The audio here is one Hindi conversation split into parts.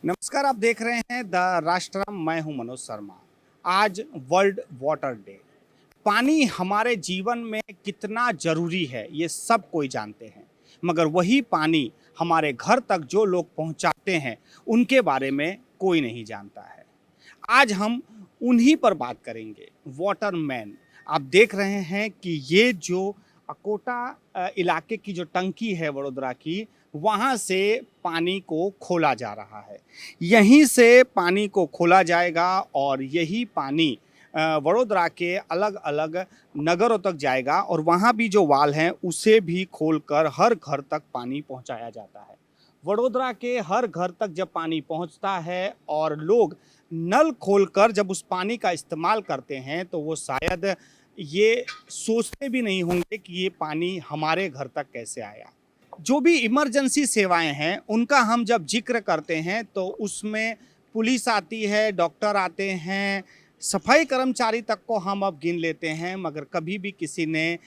नमस्कार, आप देख रहे हैं द राष्ट्र। मैं हूं मनोज शर्मा। आज वर्ल्ड वाटर डे। पानी हमारे जीवन में कितना जरूरी है ये सब कोई जानते हैं, मगर वही पानी हमारे घर तक जो लोग पहुंचाते हैं उनके बारे में कोई नहीं जानता है। आज हम उन्हीं पर बात करेंगे, वाटरमैन। आप देख रहे हैं कि ये जो अकोटा इलाके की जो टंकी है वडोदरा की, वहाँ से पानी को खोला जा रहा है। यहीं से पानी को खोला जाएगा और यही पानी वडोदरा के अलग अलग नगरों तक जाएगा और वहाँ भी जो वाल हैं उसे भी खोलकर हर घर तक पानी पहुँचाया जाता है। वडोदरा के हर घर तक जब पानी पहुँचता है और लोग नल खोलकर जब उस पानी का इस्तेमाल करते हैं तो वो शायद ये सोचते भी नहीं होंगे कि ये पानी हमारे घर तक कैसे आया। जो भी इमरजेंसी सेवाएं हैं उनका हम जब जिक्र करते हैं तो उसमें पुलिस आती है, डॉक्टर आते हैं, सफाई कर्मचारी तक को हम अब गिन लेते हैं, मगर कभी भी किसी ने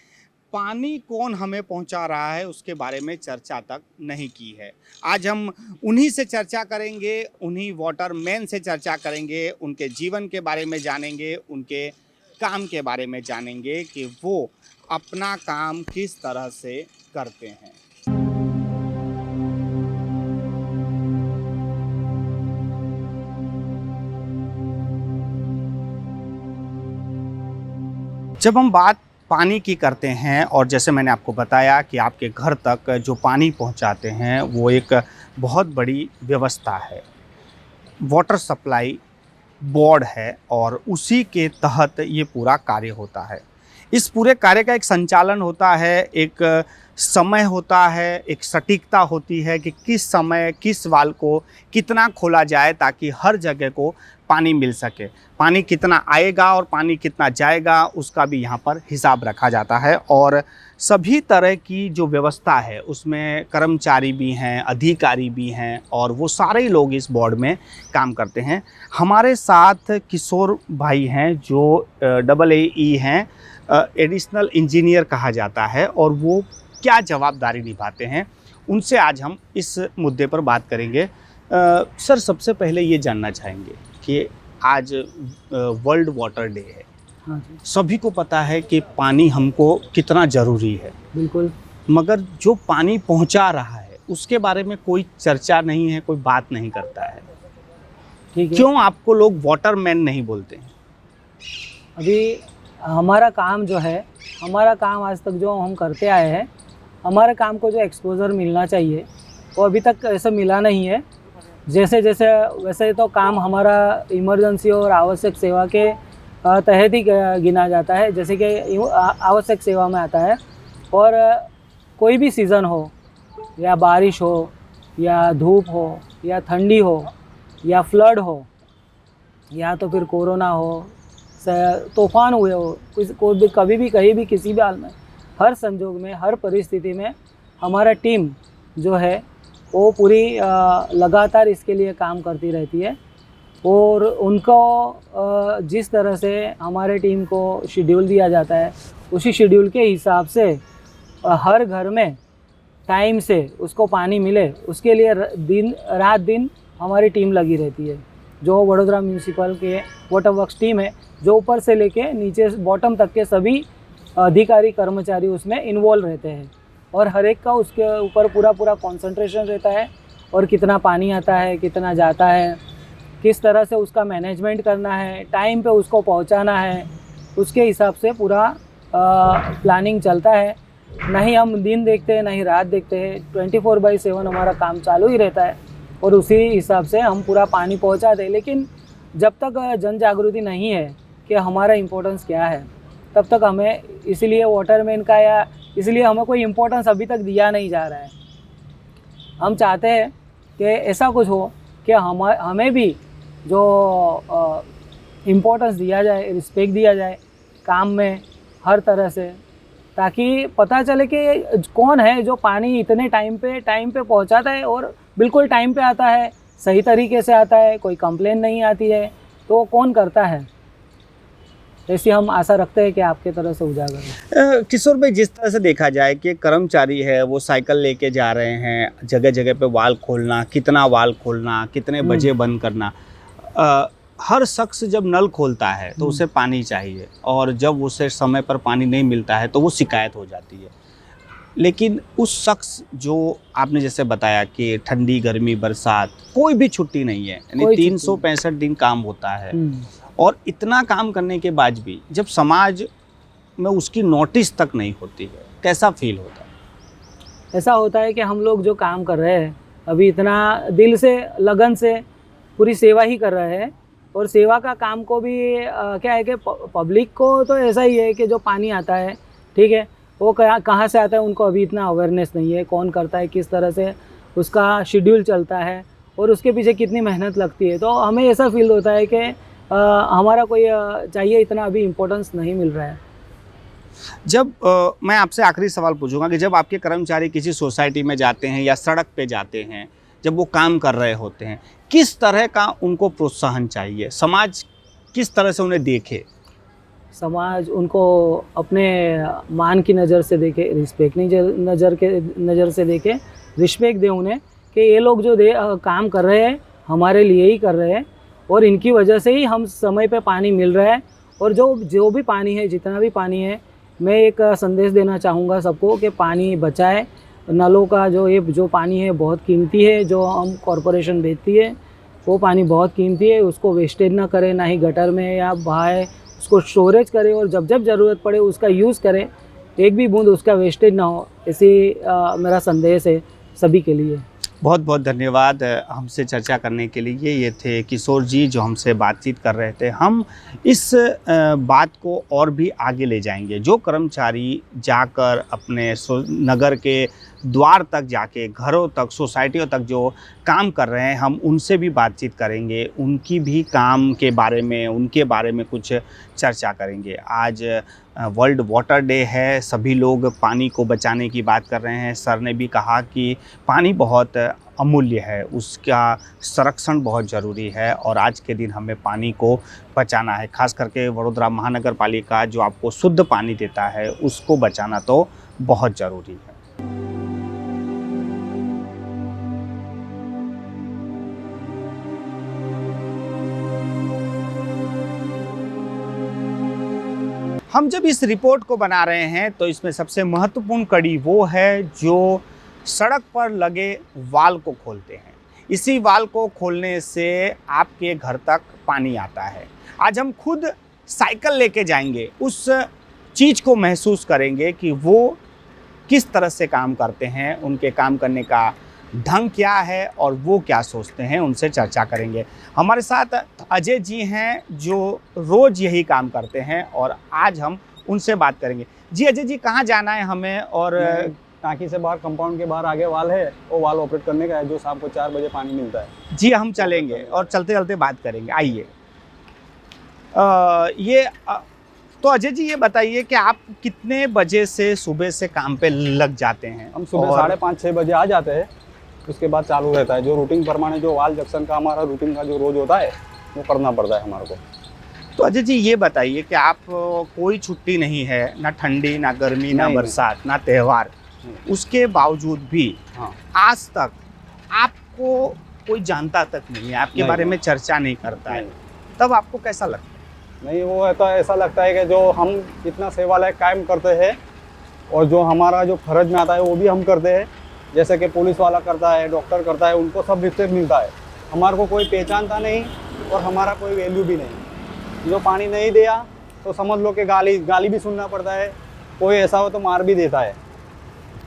पानी कौन हमें पहुंचा रहा है उसके बारे में चर्चा तक नहीं की है। आज हम उन्हीं से चर्चा करेंगे, उन्हीं वाटरमैन से चर्चा करेंगे, उनके जीवन के बारे में जानेंगे, उनके काम के बारे में जानेंगे कि वो अपना काम किस तरह से करते हैं। जब हम बात पानी की करते हैं और जैसे मैंने आपको बताया कि आपके घर तक जो पानी पहुंचाते हैं वो एक बहुत बड़ी व्यवस्था है, वाटर सप्लाई बोर्ड है और उसी के तहत ये पूरा कार्य होता है। इस पूरे कार्य का एक संचालन होता है, एक समय होता है, एक सटीकता होती है कि किस समय किस वाल्व को कितना खोला जाए ताकि हर जगह को पानी मिल सके। पानी कितना आएगा और पानी कितना जाएगा उसका भी यहाँ पर हिसाब रखा जाता है और सभी तरह की जो व्यवस्था है उसमें कर्मचारी भी हैं, अधिकारी भी हैं और वो सारे लोग इस बोर्ड में काम करते हैं। हमारे साथ किशोर भाई हैं जो AAE हैं, एडिशनल इंजीनियर कहा जाता है और वो क्या जवाबदारी निभाते हैं, उनसे आज हम इस मुद्दे पर बात करेंगे। सर, सबसे पहले ये जानना चाहेंगे कि आज वर्ल्ड वाटर डे है। हाँ जी, सभी को पता है कि पानी हमको कितना ज़रूरी है, बिल्कुल। मगर जो पानी पहुंचा रहा है उसके बारे में कोई चर्चा नहीं है, कोई बात नहीं करता है। ठीक है। क्यों आपको लोग वाटरमैन नहीं बोलते हैं? अभी हमारा काम जो है, हमारा काम आज तक जो हम करते आए हैं, हमारे काम को जो एक्सपोज़र मिलना चाहिए वो अभी तक ऐसा मिला नहीं है। जैसे जैसे वैसे तो काम हमारा इमरजेंसी और आवश्यक सेवा के तहत ही गिना जाता है, जैसे कि आवश्यक सेवा में आता है। और कोई भी सीज़न हो या बारिश हो या धूप हो या ठंडी हो या फ्लड हो या तो फिर कोरोना हो, तूफ़ान हुए हो, कोई भी कभी भी कहीं भी किसी भी हाल में, हर संजोग में, हर परिस्थिति में हमारा टीम जो है वो पूरी लगातार इसके लिए काम करती रहती है। और उनको जिस तरह से हमारे टीम को शेड्यूल दिया जाता है उसी शेड्यूल के हिसाब से हर घर में टाइम से उसको पानी मिले उसके लिए रात दिन हमारी टीम लगी रहती है। जो वडोदरा म्यूनिसिपल के वाटर वर्क्स टीम है, जो ऊपर से लेके नीचे बॉटम तक के सभी अधिकारी कर्मचारी उसमें इन्वॉल्व रहते हैं और हर एक का उसके ऊपर पूरा कंसंट्रेशन रहता है और कितना पानी आता है, कितना जाता है, किस तरह से उसका मैनेजमेंट करना है, टाइम पे उसको पहुंचाना है, उसके हिसाब से पूरा प्लानिंग चलता है। नहीं हम दिन देखते हैं, नहीं रात देखते हैं, 24/7 हमारा काम चालू ही रहता है और उसी हिसाब से हम पूरा पानी पहुंचाते हैं। लेकिन जब तक जन जागृति नहीं है कि हमारा इम्पोर्टेंस क्या है, तब तक हमें इसलिए वाटरमैन का या इसलिए हमें कोई इम्पोर्टेंस अभी तक दिया नहीं जा रहा है। हम चाहते हैं कि ऐसा कुछ हो कि हमें भी जो इम्पोर्टेंस दिया जाए, रिस्पेक्ट दिया जाए काम में हर तरह से, ताकि पता चले कि कौन है जो पानी इतने टाइम पे पहुंचाता है और बिल्कुल टाइम पे आता है, सही तरीके से आता है, कोई कंप्लेन नहीं आती है, तो कौन करता है। ऐसी हम आशा रखते हैं कि आपके तरह से उजागर हो। किशोर भाई, जिस तरह से देखा जाए कि कर्मचारी है वो साइकिल लेके जा रहे हैं, जगह जगह पे वाल खोलना, कितना वाल खोलना, कितने बजे बंद करना, हर शख्स जब नल खोलता है तो उसे पानी चाहिए, और जब उसे समय पर पानी नहीं मिलता है तो वो शिकायत हो जाती है। लेकिन उस शख्स जो आपने जैसे बताया कि ठंडी गर्मी बरसात कोई भी छुट्टी नहीं है, यानी कोई छुट्टी 365 दिन काम होता है, और इतना काम करने के बाद भी जब समाज में उसकी नोटिस तक नहीं होती है, कैसा फील होता है? ऐसा होता है कि हम लोग जो काम कर रहे हैं अभी इतना दिल से लगन से पूरी सेवा ही कर रहे हैं, और सेवा का काम को भी क्या है कि पब्लिक को तो ऐसा ही है कि जो पानी आता है, ठीक है, वो कहाँ से आता है उनको अभी इतना अवेयरनेस नहीं है, कौन करता है, किस तरह से उसका शेड्यूल चलता है और उसके पीछे कितनी मेहनत लगती है। तो हमें ऐसा फील होता है कि हमारा कोई चाहिए इतना अभी इम्पोर्टेंस नहीं मिल रहा है। जब मैं आपसे आखिरी सवाल पूछूंगा कि जब आपके कर्मचारी किसी सोसाइटी में जाते हैं या सड़क पे जाते हैं, जब वो काम कर रहे होते हैं, किस तरह का उनको प्रोत्साहन चाहिए? समाज किस तरह से उन्हें देखे? समाज उनको अपने मान की नज़र से देखे, रिस्पेक्ट नज़र से देखे, रिस्पेक्ट दे उन्हें कि ये लोग जो काम कर रहे हैं हमारे लिए ही कर रहे हैं, और इनकी वजह से ही हम समय पे पानी मिल रहा है। और जो भी पानी है, जितना भी पानी है, मैं एक संदेश देना चाहूँगा सबको कि पानी बचाए। नलों का जो पानी है बहुत कीमती है, जो हम कॉरपोरेशन बेचती है वो पानी बहुत कीमती है, उसको वेस्टेज ना करें, ना ही गटर में या बहाए, उसको स्टोरेज करें और जब जब ज़रूरत पड़े उसका यूज़ करें, एक भी बूंद उसका वेस्टेज ना हो। ऐसी मेरा संदेश है सभी के लिए। बहुत बहुत धन्यवाद हमसे चर्चा करने के लिए। ये थे किशोर जी जो हमसे बातचीत कर रहे थे। हम इस बात को और भी आगे ले जाएंगे। जो कर्मचारी जाकर अपने नगर के द्वार तक जाके, घरों तक, सोसाइटियों तक जो काम कर रहे हैं, हम उनसे भी बातचीत करेंगे, उनकी भी काम के बारे में, उनके बारे में कुछ चर्चा करेंगे। आज वर्ल्ड वाटर डे है, सभी लोग पानी को बचाने की बात कर रहे हैं। सर ने भी कहा कि पानी बहुत अमूल्य है, उसका संरक्षण बहुत ज़रूरी है, और आज के दिन हमें पानी को बचाना है। खास करके वडोदरा महानगर पालिका जो आपको शुद्ध पानी देता है, उसको बचाना तो बहुत ज़रूरी है। हम जब इस रिपोर्ट को बना रहे हैं तो इसमें सबसे महत्वपूर्ण कड़ी वो है जो सड़क पर लगे वाल को खोलते हैं। इसी वाल को खोलने से आपके घर तक पानी आता है। आज हम खुद साइकिल लेके जाएंगे, उस चीज़ को महसूस करेंगे कि वो किस तरह से काम करते हैं, उनके काम करने का ढंग क्या है और वो क्या सोचते हैं, उनसे चर्चा करेंगे। हमारे साथ अजय जी हैं जो रोज़ यही काम करते हैं और आज हम उनसे बात करेंगे। जी अजय जी, कहाँ जाना है हमें? और टाँकी से बाहर, कंपाउंड के बाहर आगे वाल है, वो वाल ऑपरेट करने का है जो शाम को 4 बजे पानी मिलता है। जी हम चलेंगे और चलते चलते बात करेंगे। आइए। तो अजय जी ये बताइए कि आप कितने बजे से सुबह से काम पे लग जाते हैं? हम सुबह 5:30-6 बजे आ जाते हैं, उसके बाद चालू रहता है जो रूटीन प्रमाणे, जो वाल जंक्शन का हमारा रूटीन का जो रोज होता है वो करना पड़ता है हमारे को। तो अजय जी ये बताइए कि आप कोई छुट्टी नहीं है, ना ठंडी, ना गर्मी, ना बरसात, ना त्यौहार, उसके बावजूद भी हाँ, आज तक आपको कोई जानता तक नहीं है, आपके बारे में चर्चा नहीं करता है, तब आपको कैसा लगता है? नहीं, वो तो ऐसा लगता है कि जो हम इतना सेवालय कायम करते हैं और जो हमारा जो फर्ज में आता है वो भी हम करते हैं, जैसे कि पुलिस वाला करता है, डॉक्टर करता है, उनको सब रिस्पेक्ट मिलता है। हमारे को कोई पहचानता नहीं और हमारा कोई वैल्यू भी नहीं। जो पानी नहीं दिया तो समझ लो कि गाली भी सुनना पड़ता है, कोई ऐसा हो तो मार भी देता है।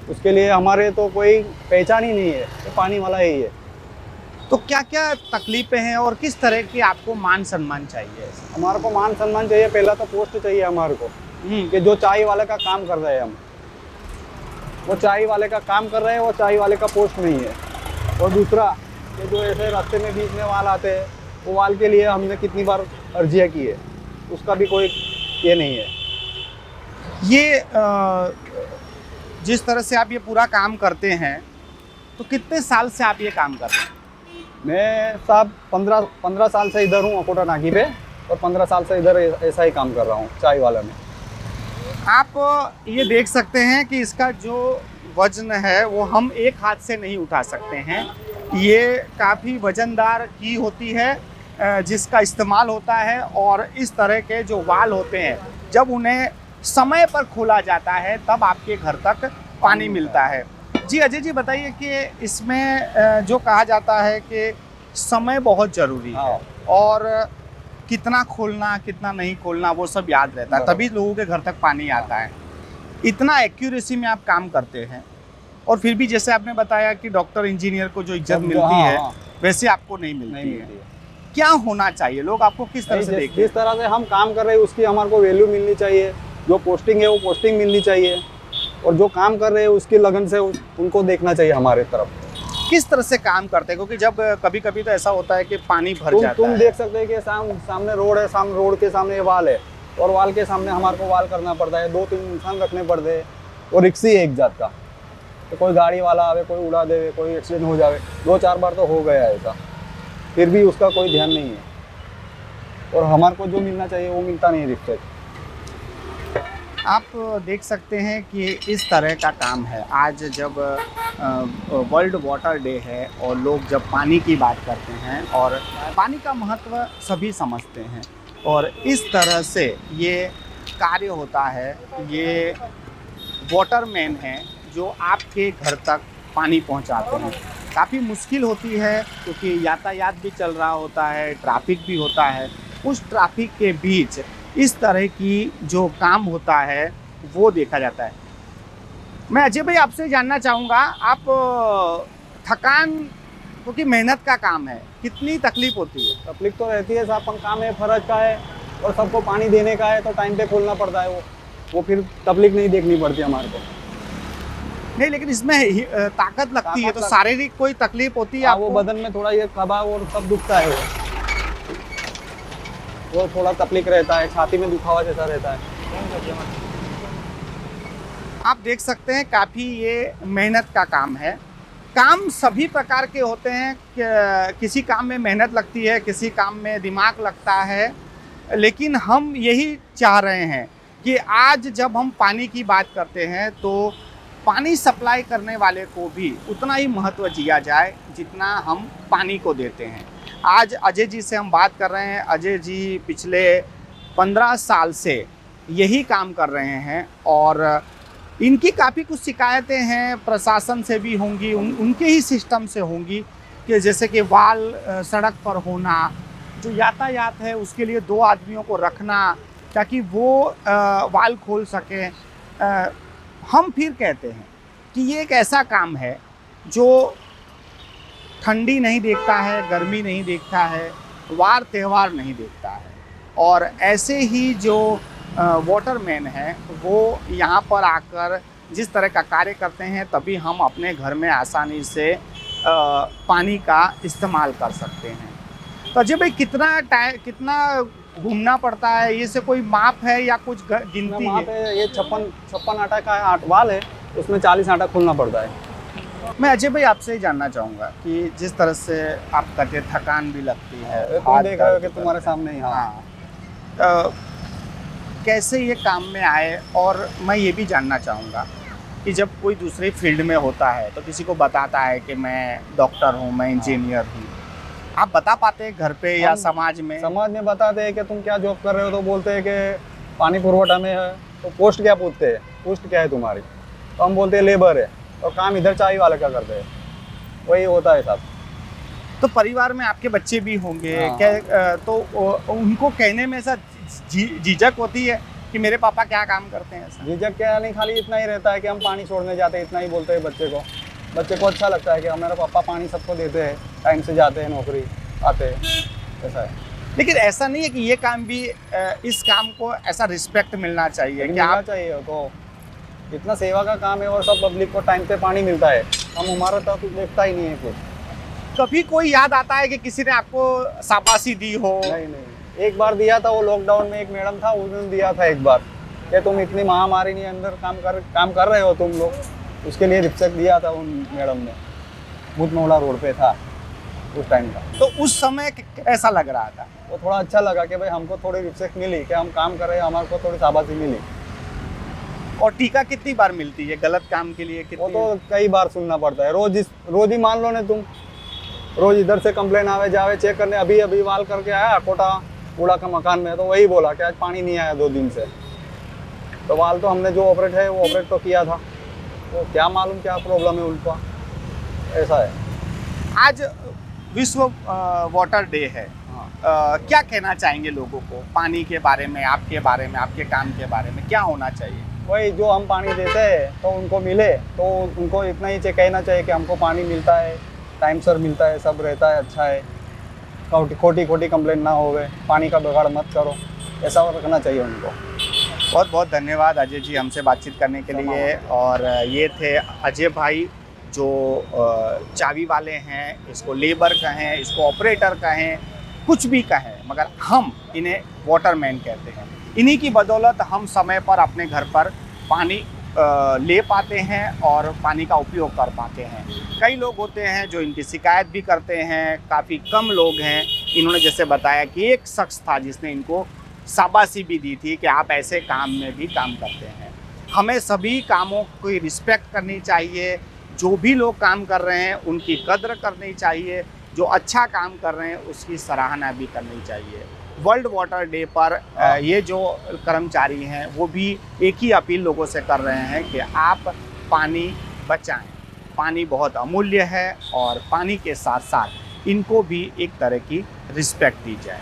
उसके लिए हमारे तो कोई पहचान ही नहीं है, तो पानी वाला ही है। तो क्या क्या तकलीफें हैं और किस तरह की आपको मान सम्मान चाहिए? हमारे को मान सम्मान चाहिए, पहला तो पोस्ट चाहिए हमारे को कि जो चाय वाले का काम कर रहे हैं हम, वो चाय वाले का काम कर रहे हैं, वो चाय वाले का पोस्ट नहीं है। और दूसरा कि जो ऐसे रास्ते में बीच में वाल आते हैं, वो वाल के लिए हमने कितनी बार अर्जियाँ की है, उसका भी कोई ये नहीं है। ये जिस तरह से आप ये पूरा काम करते हैं, तो कितने साल से आप ये काम कर रहे हैं? मैं साहब 15 साल से इधर हूँ अकोटा नाकी पे, और 15 साल से इधर ऐसा ही काम कर रहा हूँ चाय वाला में। आप ये देख सकते हैं कि इसका जो वजन है वो हम एक हाथ से नहीं उठा सकते हैं। ये काफ़ी वजनदार की होती है जिसका इस्तेमाल होता है, और इस तरह के जो वाल होते हैं जब उन्हें समय पर खोला जाता है तब आपके घर तक पानी मिलता है। जी अजय जी बताइए कि इसमें जो कहा जाता है कि समय बहुत ज़रूरी है, हाँ। और कितना खोलना कितना नहीं खोलना वो सब याद रहता है, तभी लोगों के घर तक पानी आता है। इतना एक्यूरेसी में आप काम करते हैं, और फिर भी जैसे आपने बताया कि डॉक्टर इंजीनियर को जो इज्जत मिलती है वैसे आपको नहीं मिलती है। क्या होना चाहिए, लोग आपको किस तरह से देखें? जिस तरह से हम काम कर रहे हैं उसकी हमारे को वैल्यू मिलनी चाहिए, जो पोस्टिंग है वो पोस्टिंग मिलनी चाहिए, और जो काम कर रहे हैं उसकी लगन से उनको देखना चाहिए हमारे तरफ। किस तरह से काम करते हैं, क्योंकि जब कभी कभी तो ऐसा होता है कि पानी भर जाता तुम है। देख सकते हैं कि सामने रोड है, सामने रोड के सामने वाल है, और वाल के सामने हमारे को वाल करना पड़ता है, 2-3 इंसान रखने पड़ते हैं, और रिक्सी है एक जात का, तो कोई गाड़ी वाला आवे, कोई उड़ा देवे, कोई एक्सीडेंट हो जावे। 2-4 बार तो हो गया ऐसा, फिर भी उसका कोई ध्यान नहीं है, और हमारे को जो मिलना चाहिए वो मिलता नहीं रिस्पेक्ट। आप देख सकते हैं कि इस तरह का काम है। आज जब वर्ल्ड वाटर डे है और लोग जब पानी की बात करते हैं और पानी का महत्व सभी समझते हैं, और इस तरह से ये कार्य होता है। ये वाटरमैन हैं जो आपके घर तक पानी पहुंचाते हैं। काफ़ी मुश्किल होती है क्योंकि यातायात भी चल रहा होता है, ट्रैफिक भी होता है। उस ट्रैफिक के बीच इस तरह की जो काम होता है वो देखा जाता है। मैं अजय भाई आपसे जानना चाहूँगा, आप थकान, क्योंकि मेहनत का काम है, कितनी तकलीफ होती है? तकलीफ तो रहती है, साहब काम है, फर्ज का है, और सबको पानी देने का है, तो टाइम पे खोलना पड़ता है। वो फिर तकलीफ नहीं देखनी पड़ती हमारे को। नहीं, लेकिन इसमें ताकत लगती है, तो शारीरिक कोई तकलीफ होती है वो आपको? बदन में थोड़ा ये कबा और सब दुखता है, वो थोड़ा तकलीफ रहता है, छाती में दुखावा जैसा रहता है। आप देख सकते हैं काफ़ी ये मेहनत का काम है। काम सभी प्रकार के होते हैं, किसी काम में मेहनत लगती है, किसी काम में दिमाग लगता है, लेकिन हम यही चाह रहे हैं कि आज जब हम पानी की बात करते हैं तो पानी सप्लाई करने वाले को भी उतना ही महत्व दिया जाए जितना हम पानी को देते हैं। आज अजय जी से हम बात कर रहे हैं। अजय जी पिछले 15 साल से यही काम कर रहे हैं, और इनकी काफ़ी कुछ शिकायतें हैं, प्रशासन से भी होंगी, उनके ही सिस्टम से होंगी, कि जैसे कि वाल सड़क पर होना, जो यातायात है उसके लिए 2 आदमियों को रखना ताकि वो वाल खोल सकें। हम फिर कहते हैं कि ये एक ऐसा काम है जो ठंडी नहीं देखता है, गर्मी नहीं देखता है, वार त्यौहार नहीं देखता है, और ऐसे ही जो वाटरमैन है वो यहाँ पर आकर जिस तरह का कार्य करते हैं, तभी हम अपने घर में आसानी से पानी का इस्तेमाल कर सकते हैं। तो अजय भाई कितना घूमना पड़ता है, ये से कोई माप है या कुछ गिनती वहाँ है? पे ये 56 आटा का 8 वाल है, उसमें 40 आटा खोलना पड़ता है। मैं अजय भाई आपसे ही जानना चाहूँगा कि जिस तरह से आप कहते थकान भी लगती है, तुम देख रहे हो कि तुम्हारे सामने ही। हाँ, कैसे ये काम में आए, और मैं ये भी जानना चाहूँगा कि जब कोई दूसरे फील्ड में होता है तो किसी को बताता है कि मैं डॉक्टर हूँ, मैं इंजीनियर हूँ, आप बता पाते हैं घर पे या समाज में? समाज में बताते हैं कि तुम क्या जॉब कर रहे हो, तो बोलते हैं कि पानी पुरवठा में है। तो पोस्ट क्या पूछते हैं, पोस्ट क्या है तुम्हारी, तो हम बोलते हैं लेबर है, और काम इधर चाय वाले का करते हैं। वही होता है साहब। तो परिवार में आपके बच्चे भी होंगे, हाँ। क्या तो उनको कहने में ऐसा झिझक होती है कि मेरे पापा क्या काम करते हैं? ऐसा झिझक क्या नहीं, खाली इतना ही रहता है कि हम पानी छोड़ने जाते हैं, इतना ही बोलते हैं बच्चे को। बच्चे को अच्छा लगता है कि हमारे पापा पानी सबको देते हैं, टाइम से जाते हैं, नौकरी आते हैं, ऐसा है। लेकिन ऐसा नहीं है कि ये काम भी, इस काम को ऐसा रिस्पेक्ट मिलना चाहिए कि मिलना आप चाहिए, तो इतना सेवा का काम है, और सब पब्लिक को टाइम पे पानी मिलता है। हम हमारा तो कुछ देखता ही नहीं है कुछ। कभी कोई याद आता है कि किसी ने आपको शाबाशी दी हो? नहीं, एक बार दिया था, वो लॉकडाउन में एक मैडम था, उन्होंने दिया था एक बार कि तुम इतनी महामारी नहीं अंदर काम कर रहे हो तुम लोग, उसके लिए रिस्पेक्ट दिया था उन मैडम ने। भूतनौला रोड पे था। उस टाइम का। तो उस समय कैसा लग रहा था? वो थोड़ा अच्छा लगा कि भाई हमको थोड़ी रिस्पेक्ट मिली, कि हम काम कर रहे हैं, हमारे को थोड़ी शाबाशी मिली। और टीका कितनी बार मिलती है गलत काम के लिए? वो कितनी? तो कई बार सुनना पड़ता है, रोज ही मान लो ना तुम, रोज इधर से कंप्लेन आवे जावे चेक करने। अभी वाल करके आया कोटा कूड़ा का मकान में, तो वही बोला कि आज पानी नहीं आया 2 दिन से। तो वाल तो हमने जो ऑपरेट है वो ऑपरेट तो किया था, वो क्या मालूम क्या प्रॉब्लम है उनका, ऐसा है। आज विश्व वाटर डे है। हाँ। क्या कहना चाहेंगे लोगों को पानी के बारे में, आपके बारे में, आपके काम के बारे में? क्या होना चाहिए? वही जो हम पानी देते हैं तो उनको मिले, तो उनको इतना ही कहना चाहिए कि हमको पानी मिलता है, टाइम सर मिलता है, सब रहता है, अच्छा है, खोटी कंप्लेंट ना होवे, पानी का बिगाड़ मत करो, ऐसा रखना चाहिए उनको। बहुत बहुत धन्यवाद अजय जी हमसे बातचीत करने के लिए। और ये थे अजय भाई जो चाबी वाले हैं, इसको लेबर कहें, इसको ऑपरेटर कहें, कुछ भी कहें, मगर हम इन्हें वाटरमैन कहते हैं। इन्हीं की बदौलत हम समय पर अपने घर पर पानी ले पाते हैं और पानी का उपयोग कर पाते हैं। कई लोग होते हैं जो इनकी शिकायत भी करते हैं, काफ़ी कम लोग हैं। इन्होंने जैसे बताया कि एक शख्स था जिसने इनको शाबाशी भी दी थी कि आप ऐसे काम में भी काम करते हैं। हमें सभी कामों की रिस्पेक्ट करनी चाहिए। जो भी लोग काम कर रहे हैं उनकी कद्र करनी चाहिए, जो अच्छा काम कर रहे हैं उसकी सराहना भी करनी चाहिए। वर्ल्ड वाटर डे पर ये जो कर्मचारी हैं वो भी एक ही अपील लोगों से कर रहे हैं कि आप पानी बचाएं। पानी बहुत अमूल्य है और पानी के साथ साथ इनको भी एक तरह की रिस्पेक्ट दी जाए।